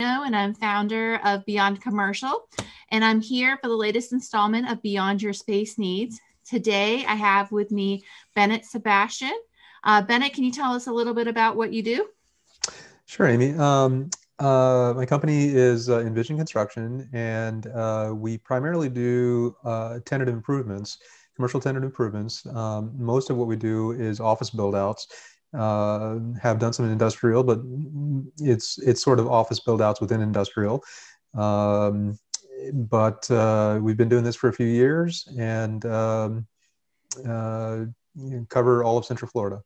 And I'm founder of Beyond Commercial, and I'm here for the latest installment of Beyond Your Space Needs. Today, I have with me Bennet Sebastian. Bennet, can you tell us a little bit about what you do? Sure, Amy. My company is Envision Construction, and we primarily do tenant improvements, commercial tenant improvements. Most of what we do is office build-outs. Have done some industrial, but it's sort of office build-outs within industrial. Um, but we've been doing this for a few years, and cover all of Central Florida.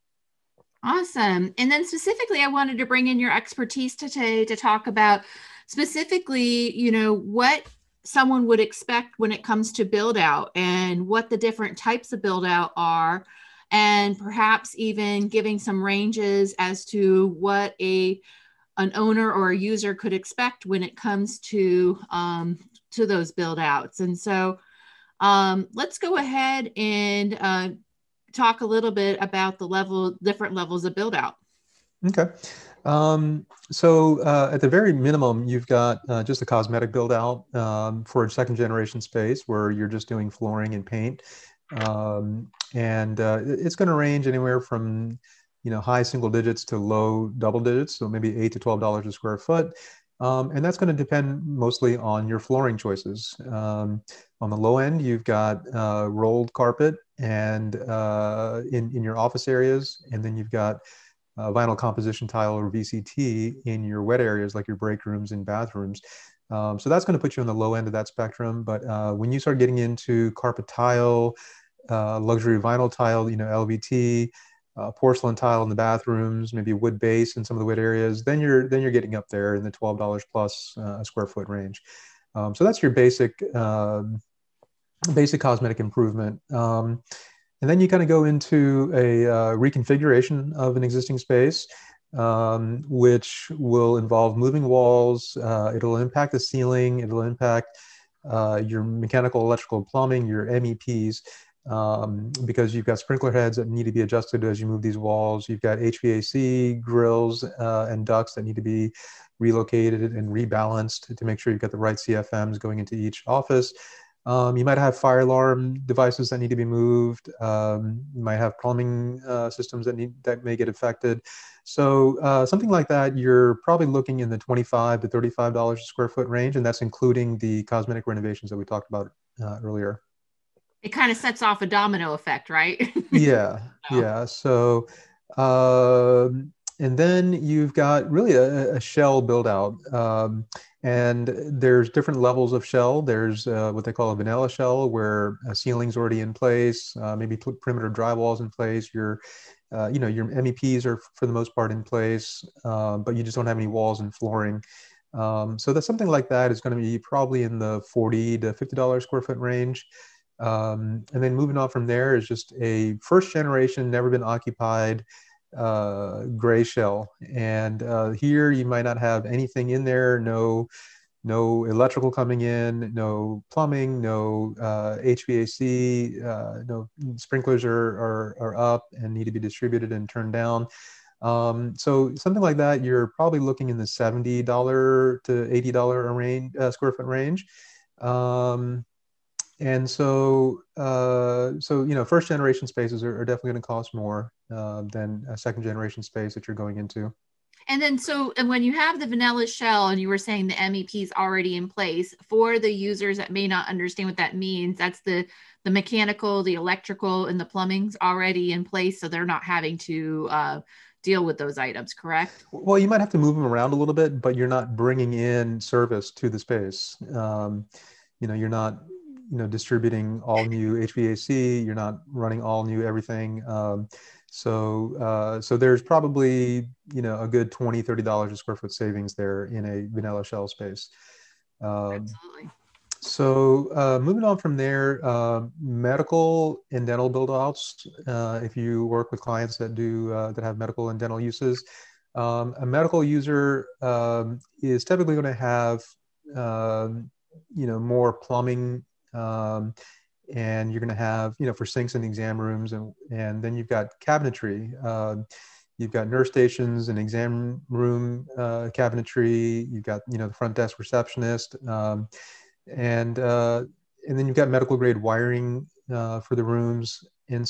Awesome. And then specifically, I wanted to bring in your expertise today to talk about specifically, what someone would expect when it comes to build out and what the different types of build out are, and perhaps even giving some ranges as to what an owner or a user could expect when it comes to those build outs. And so let's go ahead and talk a little bit about the different levels of build out. Okay. At the very minimum, you've got just a cosmetic build out for a second generation space where you're just doing flooring and paint. It's going to range anywhere from, high single digits to low double digits. So maybe $8 to $12 a square foot. And that's going to depend mostly on your flooring choices. On the low end, you've got rolled carpet and in your office areas, and then you've got vinyl composition tile or VCT in your wet areas like your break rooms and bathrooms. So that's going to put you on the low end of that spectrum. But when you start getting into carpet tile, luxury vinyl tile, LVT, porcelain tile in the bathrooms, maybe wood base in some of the wet areas, then you're getting up there in the $12 plus a square foot range. So that's your basic cosmetic improvement. And then you kind of go into a reconfiguration of an existing space, which will involve moving walls. It'll impact the ceiling. It'll impact your mechanical, electrical, plumbing, your MEPs, because you've got sprinkler heads that need to be adjusted as you move these walls. You've got HVAC grills and ducts that need to be relocated and rebalanced to make sure you've got the right CFMs going into each office. You might have fire alarm devices that need to be moved. You might have plumbing systems that may get affected. So something like that, you're probably looking in the $25 to $35 a square foot range, and that's including the cosmetic renovations that we talked about earlier. It kind of sets off a domino effect, right? Yeah, Oh. yeah. So, and then you've got really a shell build out. And there's different levels of shell. There's what they call a vanilla shell, where a ceiling's already in place, maybe perimeter drywall's in place. Your MEPs are for the most part in place, but you just don't have any walls and flooring. So that's something like that is going to be probably in the $40 to $50 square foot range. And then moving on from there is just a first generation, never been occupied gray shell. And here you might not have anything in there, no electrical coming in, no plumbing, no HVAC, no sprinklers are up and need to be distributed and turned down. So something like that, you're probably looking in the $70 to $80 range, square foot range. First generation spaces are definitely going to cost more than a second generation space that you're going into. And when you have the vanilla shell and you were saying the MEP is already in place, for the users that may not understand what that means, that's the mechanical, the electrical, and the plumbing's already in place, so they're not having to deal with those items, correct? Well, you might have to move them around a little bit, but you're not bringing in service to the space. You're not distributing all new HVAC. You're not running all new everything. So there's probably a good $20, $30 a square foot savings there in a vanilla shell space. Absolutely. So moving on from there, medical and dental build outs. If you work with clients that have medical and dental uses, a medical user is typically going to have more plumbing, and you're going to have for sinks in the exam rooms, and then you've got cabinetry. You've got nurse stations, an exam room cabinetry. You've got, the front desk receptionist, and then you've got medical grade wiring for the rooms. And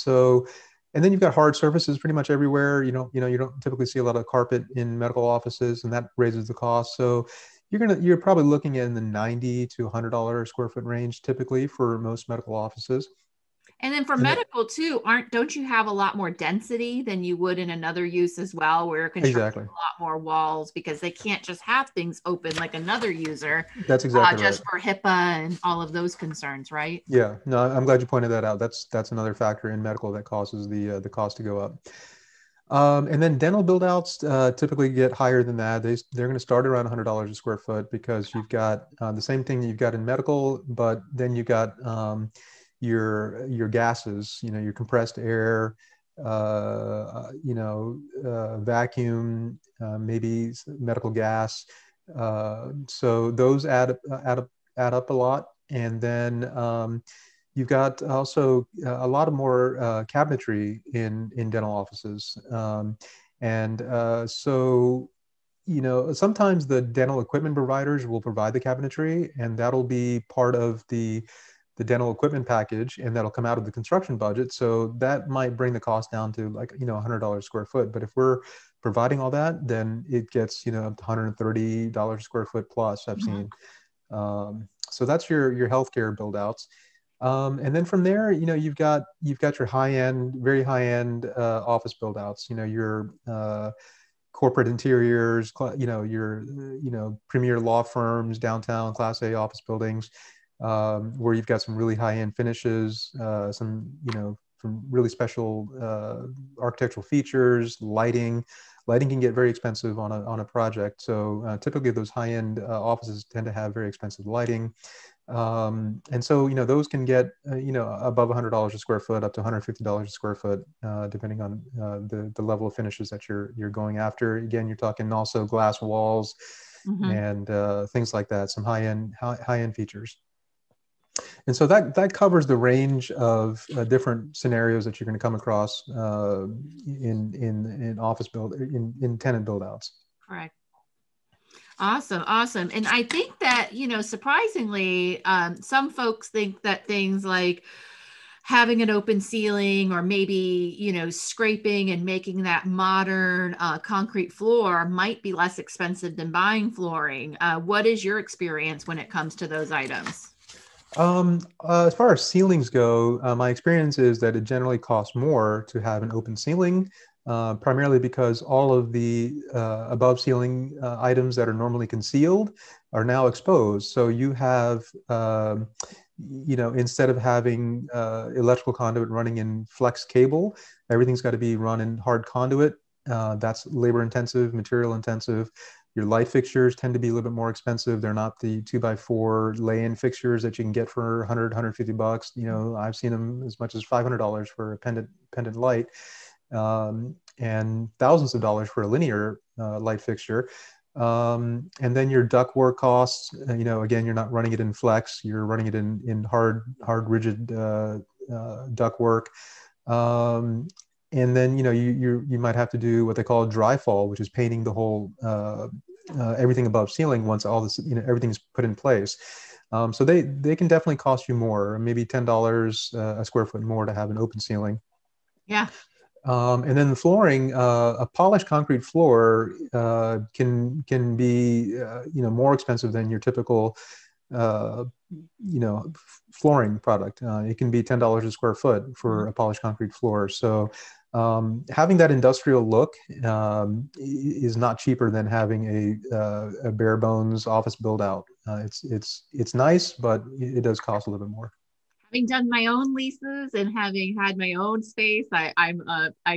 then you've got hard surfaces pretty much everywhere. You don't typically see a lot of carpet in medical offices, and that raises the cost. So you're probably looking at in the $90 to $100 a square foot range typically for most medical offices. And then for medical too, don't you have a lot more density than you would in another use as well, where you're constructing Exactly. a lot more walls because they can't just have things open like another user, That's exactly right. just for HIPAA and all of those concerns, right? Yeah, no, I'm glad you pointed that out. That's another factor in medical that causes the cost to go up. And then dental build outs typically get higher than that. They're going to start around $100 a square foot because you've got the same thing that you've got in medical, but then you've got your gases, your compressed air, vacuum, maybe medical gas. So those add up a lot. And then you've got also a lot of more cabinetry in dental offices. Sometimes the dental equipment providers will provide the cabinetry, and that'll be part of the dental equipment package, and that'll come out of the construction budget. So that might bring the cost down to like, $100 square foot. But if we're providing all that, then it gets, up to $130 square foot plus I've seen. So that's your healthcare build outs. And then from there, you've got your very high end office build outs, your corporate interiors, your, premier law firms, downtown Class A office buildings, where you've got some really high end finishes, some really special architectural features, lighting. Lighting can get very expensive on a project. So typically those high end offices tend to have very expensive lighting. And so, those can get, above $100 a square foot, up to $150 a square foot, depending on the level of finishes that you're going after. Again, you're talking also glass walls and things like that, some high end features. And so that covers the range of different scenarios that you're going to come across in office in tenant build outs. Correct. Awesome. And I think that, surprisingly, some folks think that things like having an open ceiling or maybe, scraping and making that modern concrete floor might be less expensive than buying flooring. What is your experience when it comes to those items? As far as ceilings go, my experience is that it generally costs more to have an open ceiling, primarily because all of the above ceiling items that are normally concealed are now exposed. So you have, instead of having electrical conduit running in flex cable, everything's got to be run in hard conduit. That's labor intensive, material intensive. Your light fixtures tend to be a little bit more expensive. They're not the 2x4 lay-in fixtures that you can get for $100, $150. I've seen them as much as $500 for a pendant light, and thousands of dollars for a linear light fixture. And then your ductwork costs. Again, you're not running it in flex. You're running it in hard, rigid ductwork. And then you might have to do what they call a dry fall, which is painting the whole everything above ceiling once all this everything's put in place. So they can definitely cost you more, maybe $10 a square foot more to have an open ceiling. Yeah. And then the flooring, a polished concrete floor can be more expensive than your typical flooring product. It can be $10 a square foot for a polished concrete floor. So having that industrial look is not cheaper than having a bare bones office build out. It's nice, but it does cost a little bit more. Having done my own leases and having had my own space, I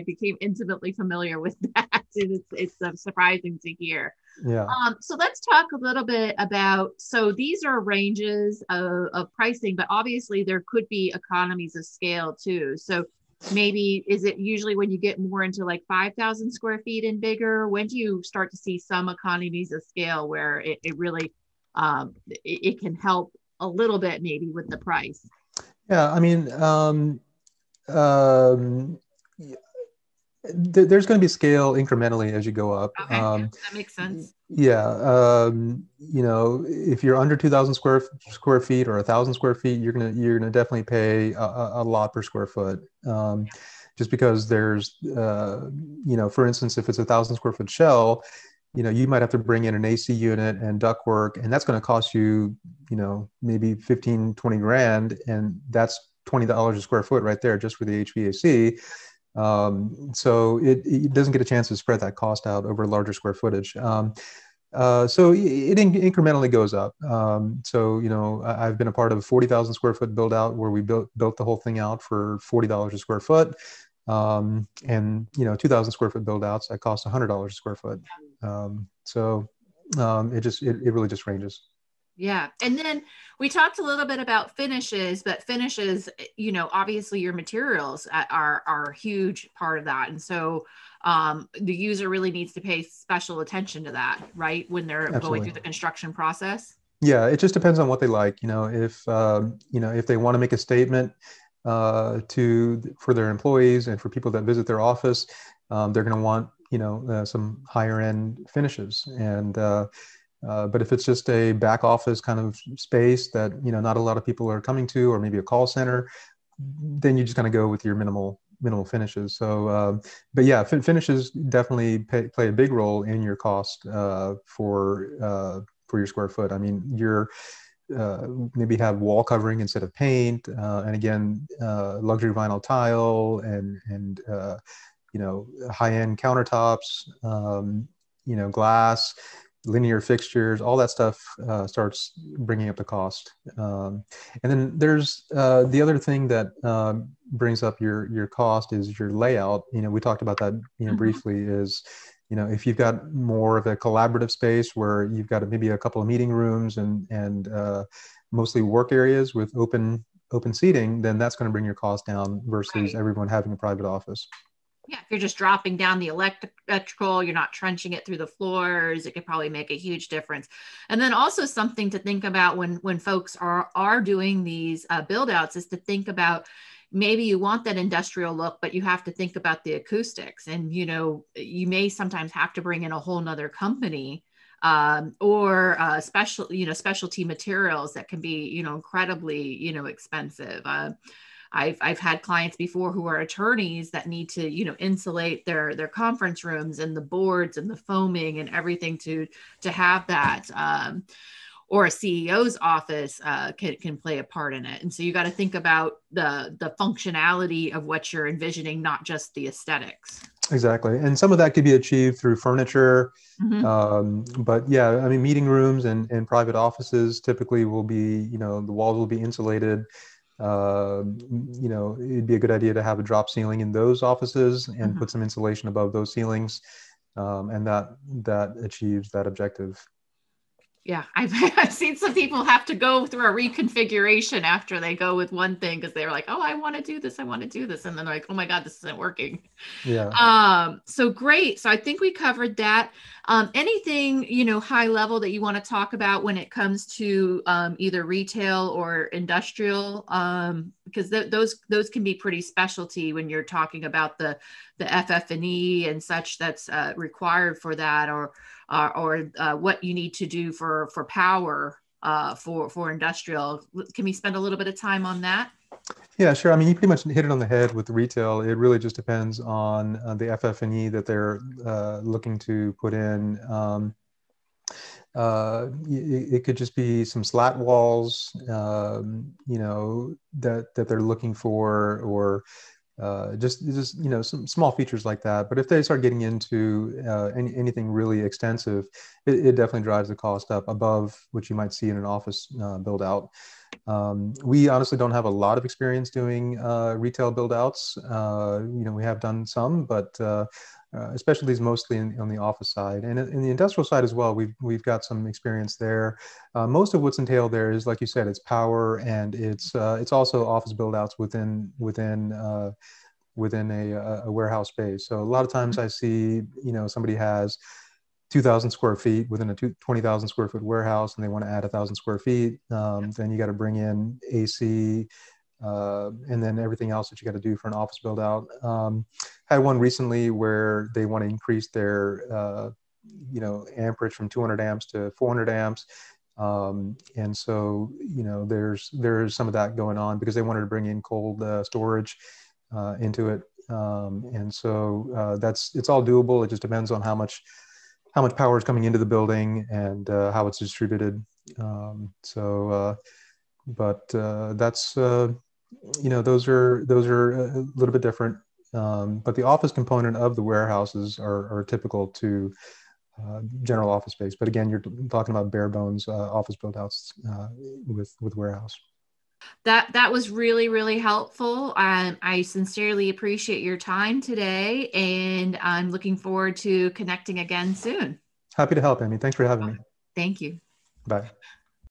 became intimately familiar with that. It's surprising to hear. Yeah. So let's talk a little bit about, so these are ranges of pricing, but obviously there could be economies of scale too. So maybe, is it usually when you get more into like 5,000 square feet and bigger? When do you start to see some economies of scale where it really, it can help a little bit maybe with the price? Yeah, I mean, There's going to be scale incrementally as you go up. Okay, yeah, that makes sense. Yeah, you know, if you're under 2,000 square feet or 1,000 square feet, you're gonna definitely pay a lot per square foot. Just because there's, you know, for instance, if it's 1,000 square foot shell, you know, you might have to bring in an AC unit and ductwork, and that's going to cost you, you know, maybe 15, 20 grand, and that's $20 a square foot right there just for the HVAC. So it doesn't get a chance to spread that cost out over larger square footage. So it incrementally goes up. So, you know, I've been a part of a 40,000 square foot build out where we built the whole thing out for $40 a square foot. And, you know, 2,000 square foot build outs that cost $100 a square foot. It really just ranges. Yeah. And then we talked a little bit about finishes, but finishes, you know, obviously your materials are a huge part of that. And so the user really needs to pay special attention to that, right? When they're going Absolutely. through the construction process. Yeah, it just depends on what they like. You know, if they want to make a statement for their employees and for people that visit their office, they're going to want, you know, some higher end finishes. But if it's just a back office kind of space that, you know, not a lot of people are coming to, or maybe a call center, then you just kind of go with your minimal finishes. So, but yeah, finishes definitely play a big role in your cost for your square foot. I mean, maybe have wall covering instead of paint, and again, luxury vinyl tile and you know, high-end countertops, you know, glass, linear fixtures, all that stuff starts bringing up the cost. And then there's the other thing that brings up your cost is your layout. You know, we talked about that, you know, briefly. Is, you know, if you've got more of a collaborative space where you've got maybe a couple of meeting rooms and mostly work areas with open seating, then that's going to bring your cost down versus everyone having a private office. Yeah, if you're just dropping down the electrical, you're not trenching it through the floors, it could probably make a huge difference. And then also something to think about when folks are doing these build outs is to think about, maybe you want that industrial look, but you have to think about the acoustics. And, you know, you may sometimes have to bring in a whole nother company or specialty materials that can be, you know, incredibly, you know, expensive. I've had clients before who are attorneys that need to, you know, insulate their conference rooms and the boards and the foaming and everything to have that. Or a CEO's office can play a part in it. And so you got to think about the functionality of what you're envisioning, not just the aesthetics. Exactly. And some of that could be achieved through furniture. But yeah, I mean, meeting rooms and private offices typically will be, you know, the walls will be insulated. You know, it'd be a good idea to have a drop ceiling in those offices and put some insulation above those ceilings. And that achieves that objective. Yeah, I've seen some people have to go through a reconfiguration after they go with one thing because they're like, oh, I want to do this, I want to do this, and then they're like, oh my God, this isn't working. Yeah. So great. So I think we covered that. Anything, you know, high level that you want to talk about when it comes to either retail or industrial, because those can be pretty specialty when you're talking about the FF&E and such that's required for that, or what you need to do for power for industrial. Can we spend a little bit of time on that? Yeah, sure. I mean, you pretty much hit it on the head with the retail. It really just depends on the FF&E that they're looking to put in. It could just be some slat walls, you know, that they're looking for, or just you know, some small features like that. But if they start getting into anything really extensive, it definitely drives the cost up above what you might see in an office build out. We honestly don't have a lot of experience doing retail build outs. You know, we have done some, but especially these mostly on the office side, and in the industrial side as well. We've got some experience there. Most of what's entailed there is, like you said, it's power, and it's also office build outs within a warehouse space. So a lot of times I see, you know, somebody has 2,000 square feet within a 20,000 square foot warehouse, and they want to add 1,000 square feet. Then you got to bring in AC, and then everything else that you got to do for an office build out. had one recently where they want to increase their amperage from 200 amps to 400 amps. And so, there's some of that going on because they wanted to bring in cold storage into it. And so it's all doable. It just depends on how much power is coming into the building and how it's distributed. But that's, those are a little bit different. But the office component of the warehouses are typical to general office space. But again, you're talking about bare bones office build outs with warehouse. That was really, really helpful. I sincerely appreciate your time today, and I'm looking forward to connecting again soon. Happy to help, Amy. Thanks for having me. Thank you. Bye.